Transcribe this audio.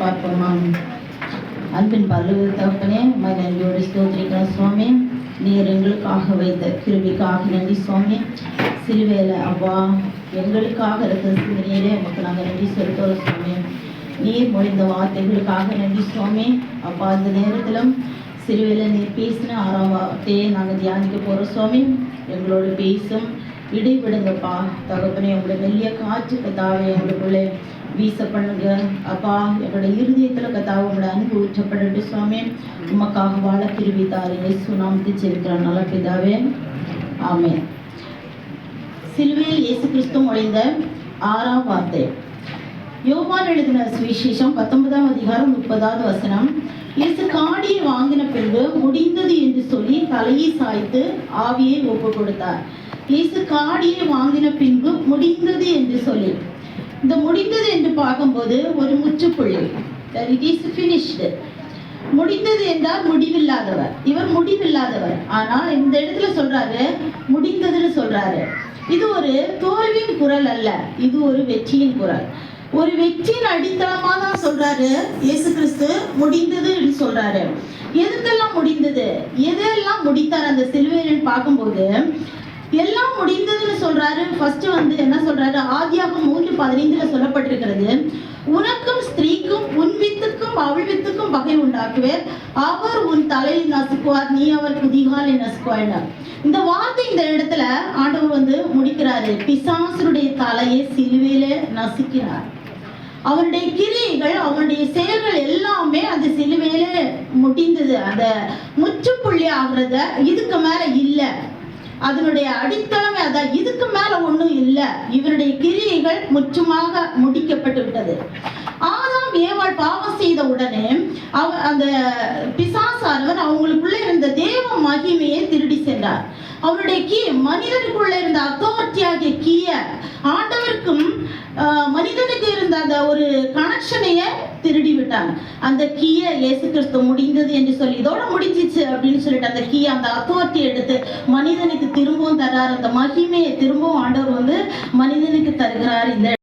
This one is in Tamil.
பார்ப்போமா? அன்பின் பரலோக தகப்பனே, உம்மை நன்றியோடு ஸ்தோத்திரிக்கிறோம் சுவாமி. நீர் எங்களுக்காக வைத்த கிருபைக்காக நன்றி சுவாமி. சிலுவையில் அப்பா எங்களுக்காக இருக்க சிந்தனையிலே உமக்கு நாங்கள் நன்றி செலுத்துகிறோம் சுவாமி. நீர் மொழிந்த வார்த்தைகளுக்காக நன்றி சுவாமி. அப்பா இந்த நேரத்திலும் சிலுவையில் நீர் பேசின 6ஆம் வார்த்தையை நாங்கள் தியானிக்க போகிறோம் சுவாமி. எங்களோடு பேசும் இடைவிடுங்கப்பா தகப்பனே. உங்களுடைய மெல்லிய காற்று கத்தாவை எங்களுக்குள்ளே வீச பண்ணுங்க அப்பா. எங்களுடைய இருதயத்தில் கத்தாவை உங்களுடைய அன்பு ஊற்றப்பட்டு சுவாமி. உமக்காக வாழ கிருபித்தார் இயேசு நாமத்தை செலுத்துகிறோம் நல்ல பிதாவே, ஆமென். சிலுவையில் இயேசு கிறிஸ்து மொழிந்த 6ஆம் வார்த்தை. யோவான் எழுதின சுவிசேஷம் 19ஆம் அதிகாரம் 30வது வசனம். இயேசு காடியை வாங்கின பின்பு முடிந்தது என்று சொல்லி தலையை சாய்த்து ஆவியை ஒப்பு கொடுத்தார். இயேசு காடியை வாங்கின பின்பு முடிந்தது என்று சொல்லி, இந்த முடிந்தது என்று பார்க்கும்போது ஒரு முற்றுப்புள்ளி. It is finished. முடிந்தது என்றால் முடிவில்லாதவர். இவர் முடிவில்லாதவர். ஆனா இந்த இடத்துல சொல்றாரு முடிந்ததுன்னு சொல்றாரு. இது ஒரு தோல்வியின் குரல் அல்ல, இது ஒரு வெற்றியின் குரல். ஒரு வெற்றியின் அடித்தளமா தான் சொல்றாரு இயேசு கிறிஸ்து முடிந்தது என்று சொல்றாரு. எதுக்கெல்லாம் முடிந்தது, எதெல்லாம் முடித்தார் அந்த சிலுவையில் பார்க்கும்போது எல்லாம் முடிந்ததுன்னு சொல்றாரு. ஃபர்ஸ்ட் என்ன சொல்றாரு, ஆதியாகமம் 3:15 சொல்லப்பட்டிருக்கிறது, உனக்கும் ஸ்திரீக்கும் உன் வித்துக்கும் அவள் வித்துக்கும் பகை உண்டாக்குவேர், அவர் உன் தலையை நசுக்குவார், நீ அவர் குதிகாலை நசுக்குவார். இந்த வார்த்தை இந்த இடத்துல ஆண்டவர் முடிக்கிறாரு. பிசாசுடைய தலையை சிலுவையில நசுக்கினார். அவருடைய கிரியைகள் அவருடைய செயல்கள் எல்லாமே அந்த சிலுவையில முடிந்தது. அந்த முற்றுப்புள்ளி ஆகுறத இதுக்கு மேல இல்ல. அதனுடைய அடித்தளமே அதான், இதுக்கு மேல ஒண்ணும் இல்லை. இவருடைய கிரியைகள் முற்றுமாக முடிக்கப்பட்டு விட்டது. ஆதாம் ஏவாள் பாவம் செய்த உடனே அந்த பிசாசானவர் அவங்களுக்குள்ள இருந்த தேவ மகிமையை திருடி சென்றார். அவருடைய மனிதனுக்குள்ள இருந்த அத்தாரிட்டியாகிய கீய ஆண்டவருக்கும் மனிதனுக்கு இருந்த அந்த ஒரு கனெக்ஷனைய திருடி விட்டாங்க. அந்த கீய இயேசு கிறிஸ்து முடிந்தது என்று சொல்லி இதோட முடிஞ்சிச்சு அப்படின்னு சொல்லிட்டு அந்த கீய அந்த அத்தாரிட்டி எடுத்து மனிதனுக்கு திரும்பவும் தர்றார். அந்த மகிமையை திரும்பவும் ஆண்டவர் மனிதனுக்கு தருகிறார். இந்த